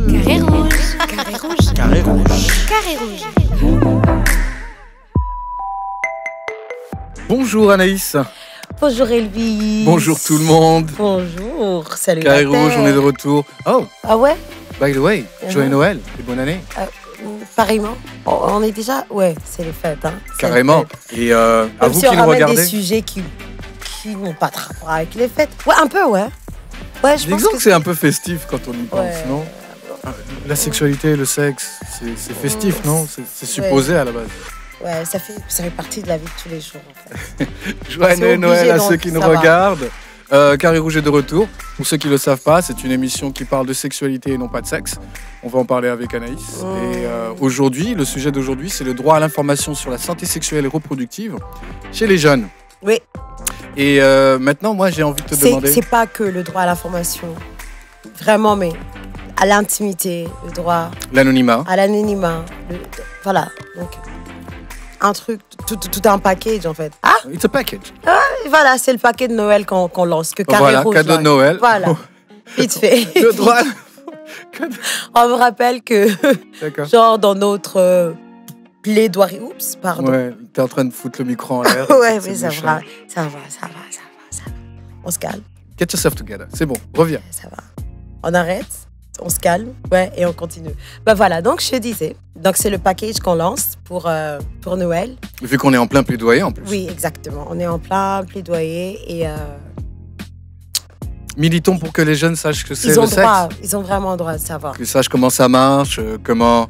Carré rouge. Carré rouge. Carré rouge. Carré rouge. Bonjour Anaïs. Bonjour Elvis. Bonjour tout le monde. Bonjour. Salut. Carré la terre. rouge, on est de retour. Oh, Ah ouais? by the way, joyeux Noël et bonne année. Pareillement. On est déjà. Ouais, c'est les fêtes. Hein. C'est Carrément. les fêtes. Et à Même vous si qui on nous ramène regardez. des sujets qui n'ont pas de rapport avec les fêtes. Ouais, un peu, ouais. Ouais, je pense Disons que que c'est un peu festif quand on y pense, Ouais. non? La sexualité, le sexe, c'est festif, non? C'est supposé à la base. Ouais, ça fait partie de la vie de tous les jours. En fait. Joyeux C'est Noël obligé, à donc ceux qui nous ça va. regardent. Carré rouge est de retour. Pour ceux qui ne le savent pas, c'est une émission qui parle de sexualité et non pas de sexe. On va en parler avec Anaïs. Et aujourd'hui, le sujet d'aujourd'hui, c'est le droit à l'information sur la santé sexuelle et reproductive chez les jeunes. Oui. Et maintenant, moi, j'ai envie de te demander... C'est pas que le droit à l'information. Vraiment, mais à l'intimité, le droit L'anonymat. à l'anonymat. Voilà. Donc, un truc, tout un package en fait. Ah, It's a package. et voilà, c'est le paquet de Noël qu'on lance. Que Carré Voilà, Rouge cadeau de lance. Noël. Voilà, vite fait. Le droit... On me rappelle que, D'accord. genre, dans notre plaidoirie, oups, pardon. Ouais, t'es en train de foutre le micro en l'air. Ouais, c'est mais ça méchant. va. On se calme, Get yourself together. C'est bon, reviens. ça va. On arrête, on se calme, ouais, et on continue. Bah voilà, donc je te disais, donc c'est le package qu'on lance pour Noël. Vu qu'on est en plein plaidoyer en plus. Oui, exactement. On est en plein plaidoyer et Militons pour que les jeunes sachent que c'est ils le ont sexe. droit, ils ont vraiment le droit de savoir. Qu'ils sachent comment ça marche, comment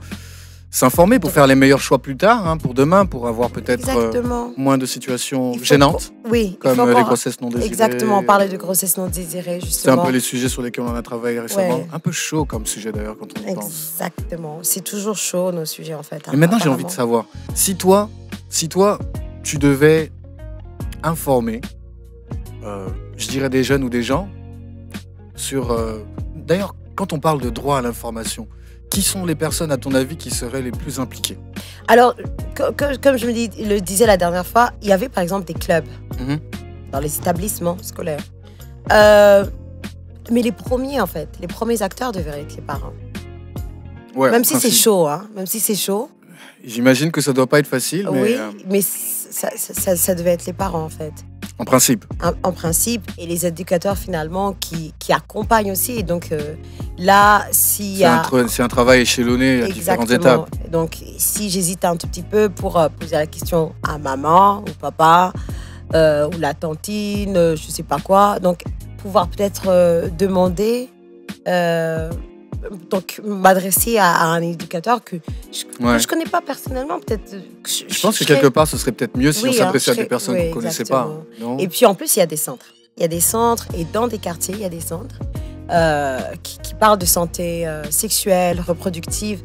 s'informer pour faire les meilleurs choix plus tard, hein, pour demain, pour avoir peut-être Exactement. moins de situations Il faut gênantes, Oui, il comme faut les qu'on- grossesses non désirées. Exactement, on parlait de grossesse non désirée, C'est un justement. peu les sujets sur lesquels on a travaillé récemment. Ouais. Un peu chaud comme sujet d'ailleurs quand on y pense. Exactement. C'est toujours chaud, nos sujets, en fait. Mais maintenant, j'ai envie de savoir, si toi, tu devais informer, je dirais des jeunes ou des gens, sur... D'ailleurs, quand on parle de droit à l'information, qui sont les personnes, à ton avis, qui seraient les plus impliquées? Alors, comme je le disais la dernière fois, il y avait par exemple des clubs Mhm. dans les établissements scolaires. Mais les premiers, en fait, les premiers acteurs devraient être les parents. Ouais, Même en si c'est principe. chaud, hein. Même si c'est chaud. J'imagine que ça doit pas être facile, mais Oui, mais ça devait être les parents, en fait. en principe. En principe, et les éducateurs finalement qui accompagnent aussi. Et donc là, s'il y a... C'est un travail échelonné à différentes Exactement. étapes. Donc si j'hésite un tout petit peu pour poser la question à maman ou papa ou la tantine, je sais pas quoi, donc pouvoir peut-être demander... donc m'adresser à un éducateur que je connais pas personnellement, peut-être que Je pense que serais- quelque part, ce serait peut-être mieux si Oui, on s'adressait hein, à des personnes oui, qu'on ne connaissait pas. exactement. Non. Et puis en plus, il y a des centres. Il y a des centres, et dans des quartiers, il y a des centres qui parlent de santé sexuelle, reproductive.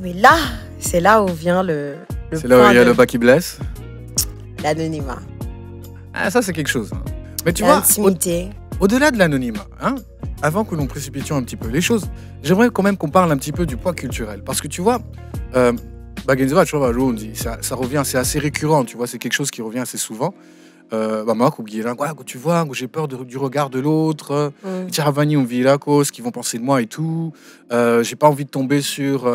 Mais là, c'est là où vient le C'est là où il y a le bas qui blesse. l'anonymat, Ah, ça, c'est quelque chose. hein. Mais tu vois, l'intimité. au-delà de l'anonymat, hein, avant que nous précipitions un petit peu les choses, j'aimerais quand même qu'on parle un petit peu du poids culturel. Parce que tu vois, Bagenziva, tu vois, on dit, ça revient, c'est assez récurrent, tu vois, c'est quelque chose qui revient assez souvent. Moi, tu vois, j'ai peur du regard de l'autre. Tiravani, on vit la cause, qu'ils vont penser de moi et tout. J'ai pas envie de tomber sur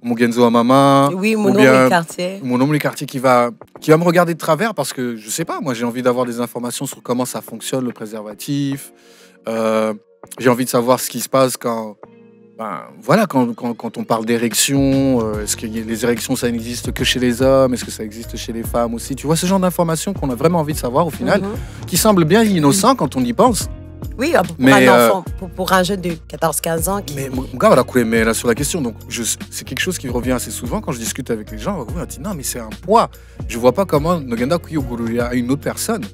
mon Genzo à maman. Oui, mon ou nom bien est quartier. mon homme les quartiers qui va me regarder de travers parce que je sais pas, moi j'ai envie d'avoir des informations sur comment ça fonctionne le préservatif. J'ai envie de savoir ce qui se passe quand on parle d'érection. Est-ce que les érections ça n'existe que chez les hommes? Est-ce que ça existe chez les femmes aussi? Tu vois ce genre d'informations qu'on a vraiment envie de savoir au final, qui semblent bien innocents quand on y pense. Oui, pour Mais, un enfant, pour un jeune de 14-15 ans. Mais mon gars, voilà, mais là sur la question, donc c'est quelque chose qui revient assez souvent quand je discute avec les gens. On dit non, mais c'est un poids. Je vois pas comment Nogenda Kuyoguru à une autre personne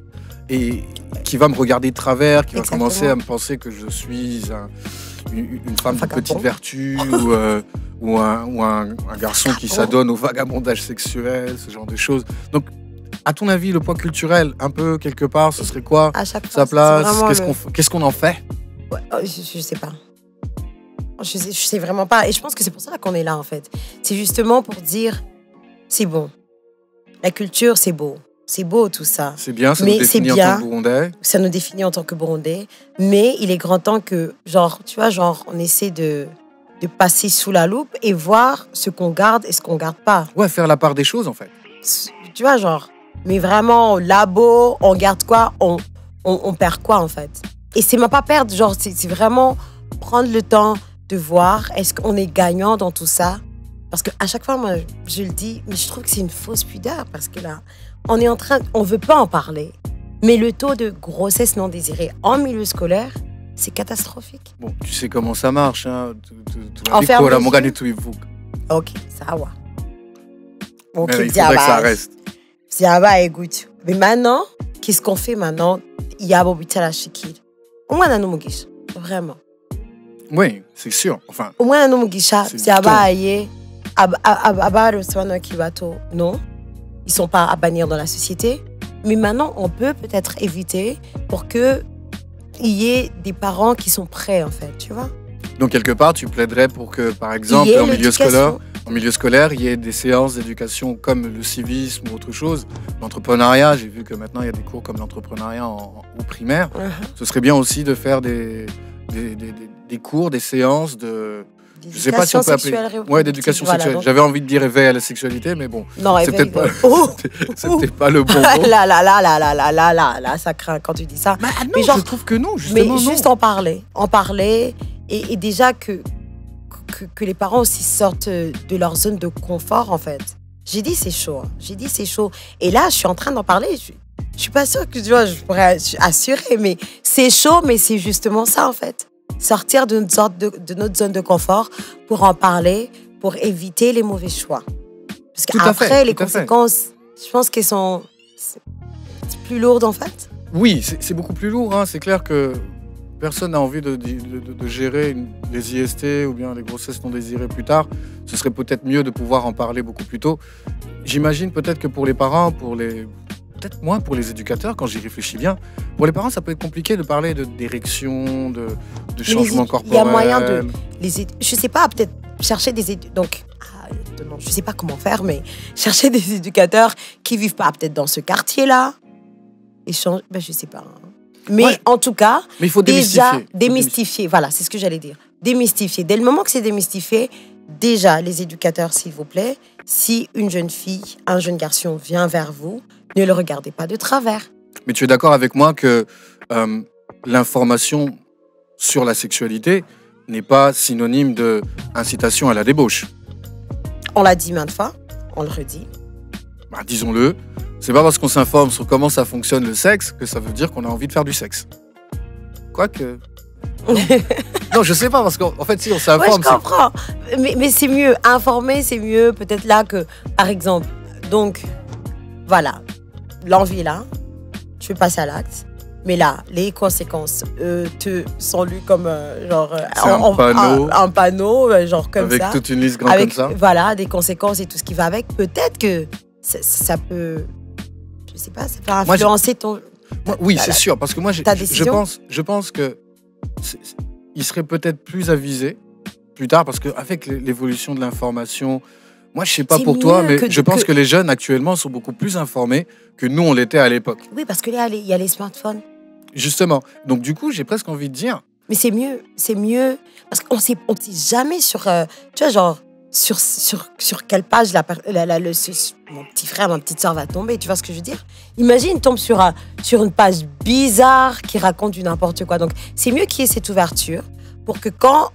et qui va me regarder de travers, qui va Exactement. commencer à me penser que je suis une femme de vagabond. petite vertu ou un garçon qui s'adonne au vagabondage sexuel, ce genre de choses. Donc, à ton avis, le poids culturel, un peu quelque part, ce serait quoi? À chaque fois, Sa c'est place? vraiment Qu'est-ce qu'on en fait? Ouais, je sais pas. Je sais vraiment pas. Et je pense que c'est pour ça qu'on est là, en fait. C'est justement pour dire, c'est bon. La culture, c'est beau. C'est beau tout ça. C'est bien, ça Mais nous c'est définit en bien. tant que Burundais. Ça nous définit en tant que Burundais. Mais il est grand temps que, genre, tu vois, genre, on essaie de passer sous la loupe et voir ce qu'on garde et ce qu'on garde pas. Ouais, faire la part des choses, en fait. Tu vois, genre, mais vraiment, au labo, on garde quoi, on perd quoi, en fait. Et c'est même pas perdre, genre, c'est vraiment prendre le temps de voir est-ce qu'on est gagnant dans tout ça. Parce qu'à chaque fois, moi, je le dis, mais je trouve que c'est une fausse pudeur. Parce que là, on veut pas en parler. Mais le taux de grossesse non désirée en milieu scolaire, c'est catastrophique. Bon, tu sais comment ça marche, hein. Enferme les mon yeux. gars, tout, il faut. Ok, ça va. Ok, Mais il faudrait que ça reste. Ça va, écoute. Mais maintenant, qu'est-ce qu'on fait maintenant? Il y a Bobita la Shikid. Au moins, on a nos vraiment. Oui, c'est sûr. Enfin, Au moins, on a nos C'est du ça temps. va aller. Non, ils sont pas à bannir dans la société. Mais maintenant, on peut peut-être éviter pour que il y ait des parents qui sont prêts, en fait, tu vois. donc quelque part, tu plaiderais pour que, par exemple, Il y ait en l'éducation. milieu scolaire, il y ait des séances d'éducation comme le civisme ou autre chose. L'entrepreneuriat, j'ai vu que maintenant, il y a des cours comme l'entrepreneuriat au primaire. Ce serait bien aussi de faire des cours, des séances de... Je sais pas si on peut appeler... Ouais, d'éducation sexuelle. Donc... J'avais envie de dire éveil à la sexualité, mais bon, Non, c'est peut-être pas, Oh c'est peut-être pas le bon mot. là, ça craint quand tu dis ça. Bah, non, Mais genre- je trouve que non, justement, Mais non. juste en parler et déjà que les parents aussi sortent de leur zone de confort, en fait. J'ai dit c'est chaud, hein. J'ai dit c'est chaud. Et là, je suis en train d'en parler. Je suis pas sûre que tu vois, je pourrais assurer, mais c'est chaud, mais c'est justement ça, en fait. Sortir de notre zone de confort pour en parler, pour éviter les mauvais choix. Parce Tout à fait, qu'après, les tout à fait. conséquences, je pense qu'elles sont c'est plus lourdes, en fait. Oui, c'est beaucoup plus lourd. Hein. C'est clair que personne n'a envie de gérer les IST ou bien les grossesses non désirées plus tard. Ce serait peut-être mieux de pouvoir en parler beaucoup plus tôt. J'imagine peut-être que pour les parents, peut-être moins pour les éducateurs, quand j'y réfléchis bien. Pour les parents, ça peut être compliqué de parler d'érection, de changement corporel. Il y a moyen de... Je sais pas, peut-être chercher des... Donc, je sais pas comment faire, mais chercher des éducateurs qui vivent pas peut-être dans ce quartier-là. Échange... Ben, je sais pas. Hein. Mais Ouais. en tout cas, Mais il faut déjà, démystifier. démystifier. Voilà, c'est ce que j'allais dire. Démystifier. Dès le moment que c'est démystifié, déjà, les éducateurs, s'il vous plaît, si une jeune fille, un jeune garçon vient vers vous, ne le regardez pas de travers. Mais tu es d'accord avec moi que l'information sur la sexualité n'est pas synonyme d'incitation à la débauche. On l'a dit maintes fois, on le redit. Bah, disons-le, c'est pas parce qu'on s'informe sur comment ça fonctionne le sexe que ça veut dire qu'on a envie de faire du sexe. Quoique... Non, je sais pas, parce qu'en fait, si on Ouais, s'informe... je comprends. Mais c'est mieux. Informer, c'est mieux. Peut-être là que, par exemple, donc, voilà, l'envie est là, tu veux passer à l'acte. Mais là, les conséquences sont lues comme, genre, C'est un panneau. un panneau, genre comme avec ça. toute une liste grande Avec, comme ça. voilà, des conséquences et tout ce qui va avec. Peut-être que ça peut, je sais pas, ça peut Moi, influencer ton... Oui, ta- c'est sûr, parce que moi, ta décision. je pense que il serait peut-être plus avisé plus tard, parce qu'avec l'évolution de l'information, moi, je sais pas C'est pour toi, mieux mais que- je pense que- que les jeunes actuellement sont beaucoup plus informés que nous, on l'était à l'époque. Oui, parce que là, il y a les smartphones. Justement. Donc, du coup, j'ai presque envie de dire, Mais c'est mieux. Parce qu'on sait jamais sur, tu vois, genre, sur quelle page mon petit frère, ma petite soeur va tomber, tu vois ce que je veux dire? Imagine, il tombe sur une page bizarre qui raconte du n'importe quoi. Donc, c'est mieux qu'il y ait cette ouverture pour que quand...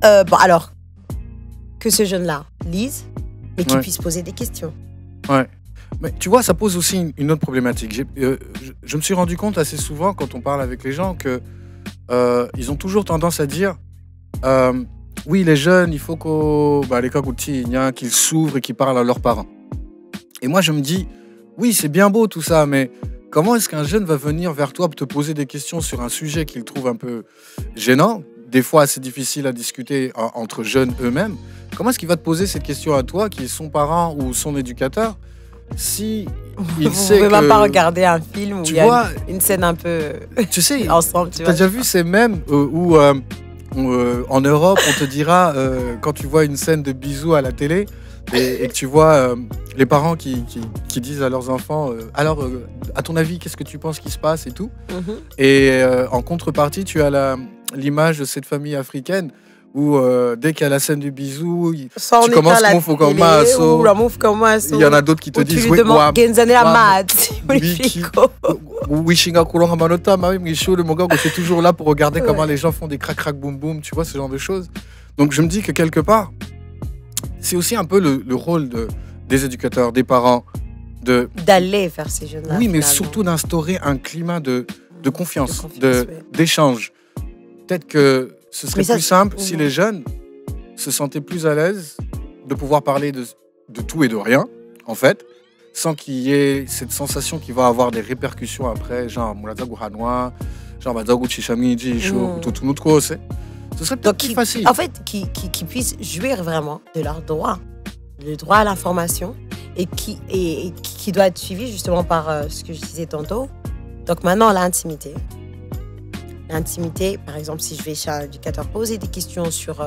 alors, que ce jeune-là lise, mais qu'il Ouais. puisse poser des questions. ouais. Mais tu vois, ça pose aussi une autre problématique. Je me suis rendu compte assez souvent, quand on parle avec les gens, que ils ont toujours tendance à dire oui, les jeunes, il faut qu'ils s'ouvrent et qu'ils parlent à leurs parents. Et moi, je me dis, oui, c'est bien beau tout ça, mais comment est-ce qu'un jeune va venir vers toi pour te poser des questions sur un sujet qu'il trouve un peu gênant, des fois assez difficile à discuter entre jeunes eux-mêmes? Comment est-ce qu'il va te poser cette question à toi, qui est son parent ou son éducateur, si il Vous sait ne pouvez que... même pas regarder un film où Tu il y a vois, une scène un peu tu sais, ensemble. Tu t'as vois. déjà vu ces mèmes où en Europe, on te dira, quand tu vois une scène de bisous à la télé, et que tu vois les parents qui disent à leurs enfants alors, à ton avis, qu'est-ce que tu penses qui se passe et tout. Et en contrepartie, tu as l'image de cette famille africaine où dès qu'il y a la scène du bisou, tu commences à move comme il y en a d'autres qui te disent oui, Wishinga Kulonga Manota, le mon gars, c'est toujours là pour regarder comment les gens font des crac crac boum boum, tu vois, ce genre de choses. Donc je me dis que quelque part, c'est aussi un peu le rôle des éducateurs, des parents, d'aller vers ces jeunes-là. Oui, mais surtout d'instaurer un climat de confiance, d'échange. Peut-être que ce serait plus simple si les jeunes se sentaient plus à l'aise de pouvoir parler de tout et de rien, en fait, sans qu'il y ait cette sensation qui va avoir des répercussions après, genre Murazagu Hanois, genre Bazagu Chishamiji, tout notre quoi, c'est. Ce serait peut-être plus facile. En fait, qu'ils puissent jouir vraiment de leur droit, le droit à l'information, et qui doit être suivi justement par ce que je disais tantôt. Donc maintenant, l'intimité. L'intimité, par exemple, si je vais chez un éducateur poser des questions sur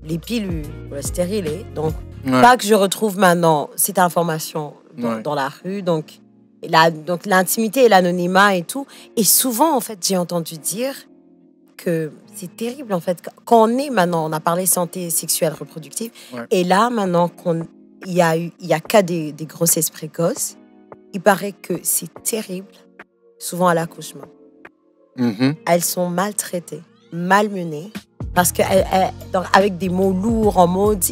les pilules, le stérilet, donc pas que je retrouve maintenant cette information dans la rue, donc l'intimité et l'anonymat et tout. Et souvent, en fait, j'ai entendu dire que c'est terrible, en fait, quand on est maintenant, on a parlé santé sexuelle reproductive, et là, maintenant, il y a cas des grossesses précoces, il paraît que c'est terrible, souvent à l'accouchement. Elles sont maltraitées, malmenées, parce que avec des mots lourds en mode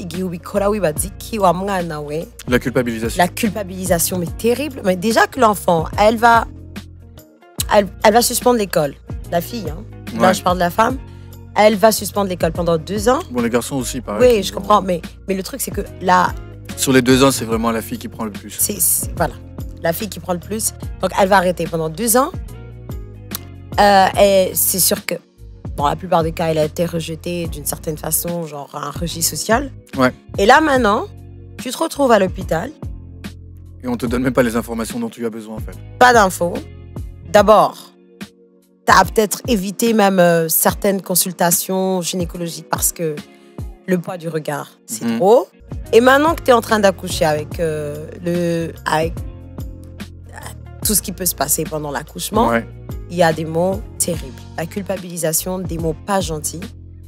la culpabilisation. La culpabilisation, mais terrible. Mais déjà que l'enfant, elle va suspendre l'école. La fille, hein. Là, je parle de la femme. Elle va suspendre l'école pendant 2 ans. Bon, les garçons aussi, pareil. Oui, je comprends. Mais le truc, c'est que là... Sur les 2 ans, c'est vraiment la fille qui prend le plus. Voilà. La fille qui prend le plus. Donc, elle va arrêter pendant 2 ans. Et c'est sûr que, dans la plupart des cas, elle a été rejetée d'une certaine façon, genre un registre social. Et là, maintenant, tu te retrouves à l'hôpital. Et on te donne même pas les informations dont tu as besoin, en fait. Pas d'infos. D'abord, tu as peut-être évité même certaines consultations gynécologiques parce que le poids du regard, c'est trop. Et maintenant que tu es en train d'accoucher avec tout ce qui peut se passer pendant l'accouchement, il y a des mots terribles. La culpabilisation, des mots pas gentils.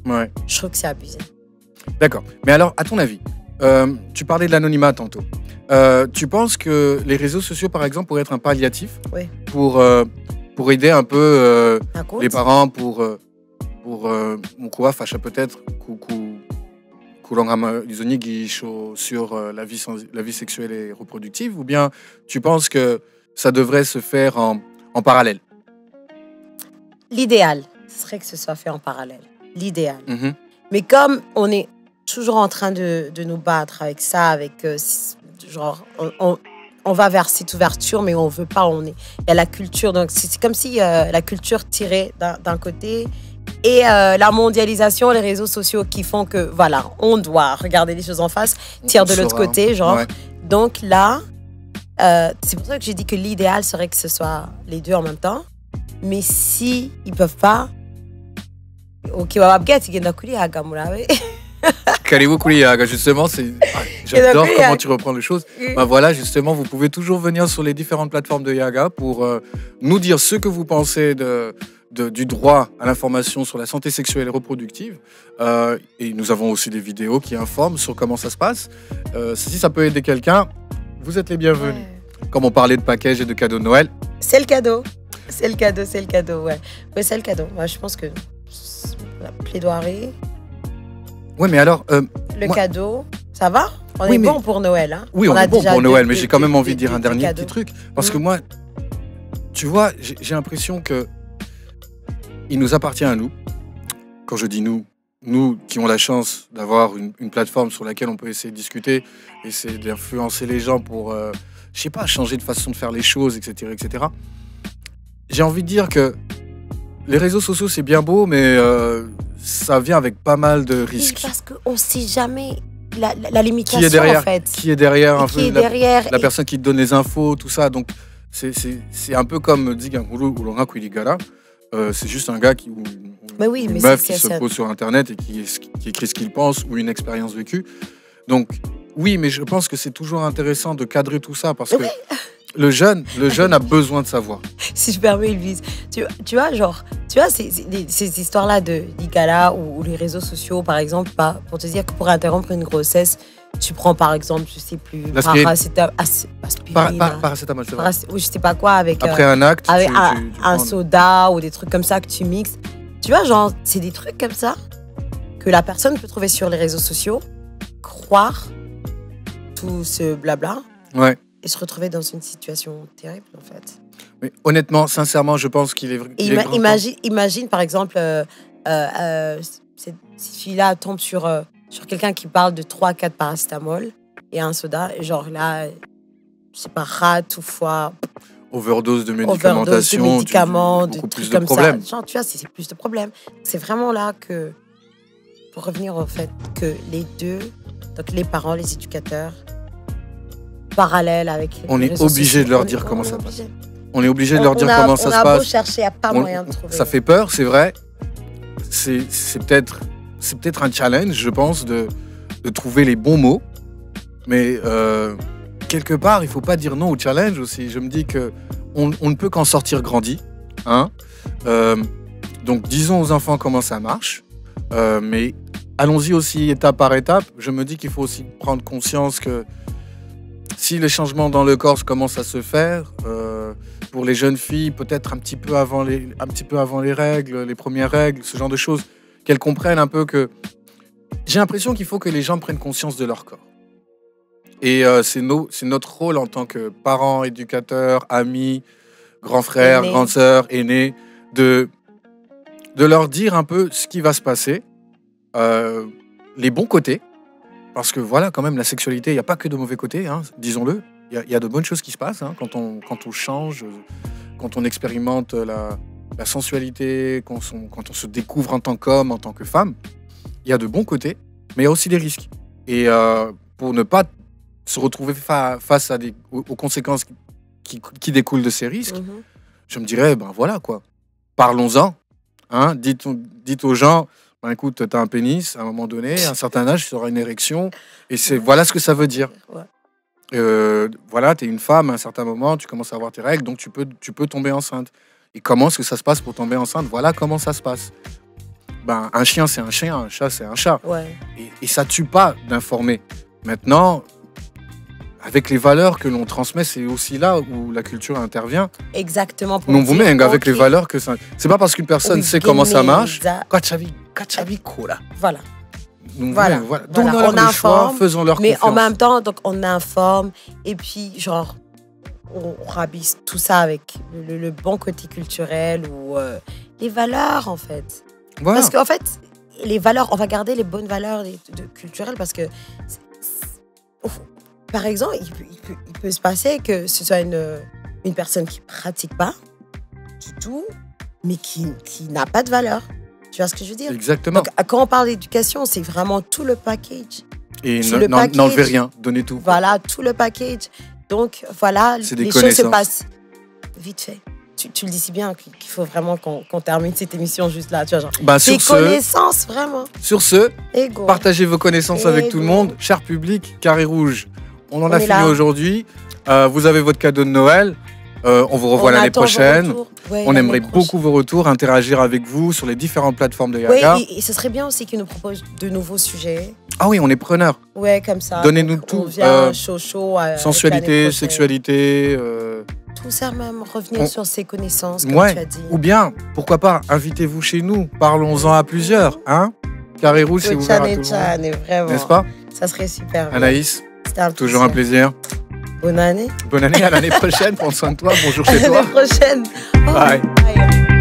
Je trouve que c'est abusé. D'accord. Mais alors, à ton avis, tu parlais de l'anonymat tantôt. Tu penses que les réseaux sociaux, par exemple, pourraient être un palliatif pour aider un peu les parents pour peut-être sur la vie sexuelle et reproductive, ou bien tu penses que ça devrait se faire en parallèle? L'idéal, ce serait que ce soit fait en parallèle. L'idéal. Mais comme on est toujours en train de nous battre avec ça, genre, on va vers cette ouverture, mais on veut pas. Il y a la culture, donc c'est comme si la culture tirait d'un côté et la mondialisation, les réseaux sociaux qui font que, voilà, on doit regarder les choses en face, tire de l'autre côté, genre. Donc là, c'est pour ça que j'ai dit que l'idéal serait que ce soit les deux en même temps. Mais si ils peuvent pas, Karibu Kuriyaga, justement, j'adore comment tu reprends les choses. Voilà, justement, vous pouvez toujours venir sur les différentes plateformes de Yaga pour nous dire ce que vous pensez du droit à l'information sur la santé sexuelle et reproductive. Et nous avons aussi des vidéos qui informent sur comment ça se passe. Si ça peut aider quelqu'un, vous êtes les bienvenus. Comme on parlait de package et de cadeaux de Noël. C'est le cadeau. C'est le cadeau, ouais. Oui, c'est le cadeau. Moi, je pense que la plaidoirie. Oui, mais alors... le cadeau, ça va? On est bon pour Noël. Hein? Oui, on est bon pour Noël, mais j'ai quand même envie de dire un dernier petit truc. Parce que moi, tu vois, j'ai l'impression que il nous appartient à nous. Quand je dis nous qui ont la chance d'avoir une plateforme sur laquelle on peut essayer de discuter, essayer d'influencer les gens pour, je sais pas, changer de façon de faire les choses, etc., etc. J'ai envie de dire que les réseaux sociaux, c'est bien beau, mais ça vient avec pas mal de risques. Oui, parce qu'on ne sait jamais la limitation, qui est derrière, en fait. Qui est derrière un peu la et... personne qui te donne les infos, tout ça. Donc, c'est un peu comme dit c'est juste un gars une meuf qui se pose sur Internet et qui écrit ce qu'il pense ou une expérience vécue. Donc, oui, mais je pense que c'est toujours intéressant de cadrer tout ça parce que Ouais. le jeune a besoin de savoir. Si je permets, Elvise. Tu vois, genre, tu vois, ces histoires-là de d'Igala ou les réseaux sociaux, par exemple, pour te dire que pour interrompre une grossesse, tu prends par exemple, je sais plus, L'aspirine. aspirine, Paracétamol, c'est vrai. ou je sais pas quoi, avec Après un acte, avec tu un prends- soda ou des trucs comme ça que tu mixes. Tu vois, genre, c'est des trucs comme ça que la personne peut trouver sur les réseaux sociaux, croire tout ce blabla Ouais. et se retrouver dans une situation terrible, en fait. Mais honnêtement, sincèrement, je pense qu'il est vrai. Et imagine, par exemple, cette fille-là tombe sur quelqu'un qui parle de 3-4 paracétamol et un soda. Et genre là, je sais pas, rate ou foie, Overdose de overdose médicaменtation, de médicaments, de beaucoup plus trucs de comme problèmes. ça. Genre, tu vois, c'est plus de problèmes. C'est vraiment là que, pour revenir au fait que les deux, donc les parents, les éducateurs, parallèles avec les On est réseaux obligé sociaux, de leur on dire est- comment on est ça passe. obligé. On est obligé de leur dire comment ça se On a beau passe. chercher, il n'y a pas On- moyen de trouver. Ça fait peur, c'est vrai. C'est peut-être un challenge, je pense, de trouver les bons mots. Mais quelque part, il faut pas dire non au challenge aussi. Je me dis que on ne peut qu'en sortir grandi. Hein. Donc, disons aux enfants comment ça marche. Mais allons-y aussi étape par étape. Je me dis qu'il faut aussi prendre conscience que si les changements dans le corps commencent à se faire, pour les jeunes filles, peut-être un petit peu avant les règles, les premières règles, ce genre de choses, qu'elles comprennent un peu que... J'ai l'impression qu'il faut que les gens prennent conscience de leur corps. Et c'est notre rôle en tant que parents, éducateurs, amis, grands frères, Aînés. grandes sœurs, aînés, de leur dire un peu ce qui va se passer, les bons côtés, parce que voilà, quand même, la sexualité, il n'y a pas que de mauvais côtés, hein, disons-le. Il y a de bonnes choses qui se passent hein, quand on change, quand on expérimente la sensualité, quand on se découvre en tant qu'homme, en tant que femme. Il y a de bons côtés, mais il y a aussi des risques. Et pour ne pas se retrouver face aux conséquences qui découlent de ces risques, Mhm. je me dirais, ben voilà quoi, parlons-en. Hein, dites aux gens, ben écoute, tu as un pénis, à un moment donné, à un certain âge, tu auras une érection, et voilà ce que ça veut dire. Ouais. Voilà, tu es une femme, à un certain moment, tu commences à avoir tes règles, donc tu peux tomber enceinte. Et comment est-ce que ça se passe pour tomber enceinte? Voilà comment ça se passe. Ben, un chien, c'est un chien, un chat, c'est un chat. Ouais. Et ça tue pas d'informer. Maintenant, avec les valeurs que l'on transmet, c'est aussi là où la culture intervient. Exactement. pour Non, vous dire, mettez avec ok, les valeurs que ça. C'est pas parce qu'une personne oui, sait comment ça marche. Geneza. Kachavi Kola. Voilà. Donc, Voilà. voilà. Voilà. Donnons-leur On le choix, informe, faisons-leur Mais confiance. en même temps, donc, on informe et puis, genre, on rabisse tout ça avec le bon côté culturel ou les valeurs, en fait. Voilà. Parce qu'en fait, les valeurs, on va garder les bonnes valeurs culturelles parce que, par exemple, il peut se passer que ce soit une personne qui ne pratique pas du tout, mais qui n'a pas de valeur. Tu vois ce que je veux dire? Exactement. Donc, quand on parle d'éducation, c'est vraiment tout le package. Et tout le package. n'enlevez rien, donnez tout. Voilà, tout le package. Donc, voilà, C'est des les choses se connaissances. passent vite fait. Tu le dis si bien qu'il faut vraiment qu'on termine cette émission juste là. Tu vois, genre, Bah, des sur connaissances, vraiment. ce, Ego. partagez vos connaissances avec tout le Ego. monde. Cher public, Carré Rouge, on en On a est fini là. aujourd'hui. Vous avez votre cadeau de Noël. On vous revoit On l'année attend vos prochaine. retours. Ouais, On l'année aimerait prochaine. beaucoup vos retours, interagir avec vous sur les différentes plateformes de Ouais, Yaga. et ce serait bien aussi qu'ils nous proposent de nouveaux sujets. Ah oui, on est preneurs. Ouais, comme ça. Donnez-nous Donc, tout, On vient chaud. Sensualité, sexualité. Tout ça, même revenir sur ses connaissances, comme Ouais. tu as dit. Ou bien, pourquoi pas, invitez-vous chez nous. Parlons-en à plusieurs. Hein, Carré Rouge, c'est ouvert à tout le monde. Tchan, vraiment. N'est-ce pas, Ça serait super. Anaïs? C'était un Toujours un plaisir. Bonne année. Bonne année, à l'année prochaine. Prends soin de toi. Bonjour À chez toi. l'année prochaine. Oh, Bye. bye.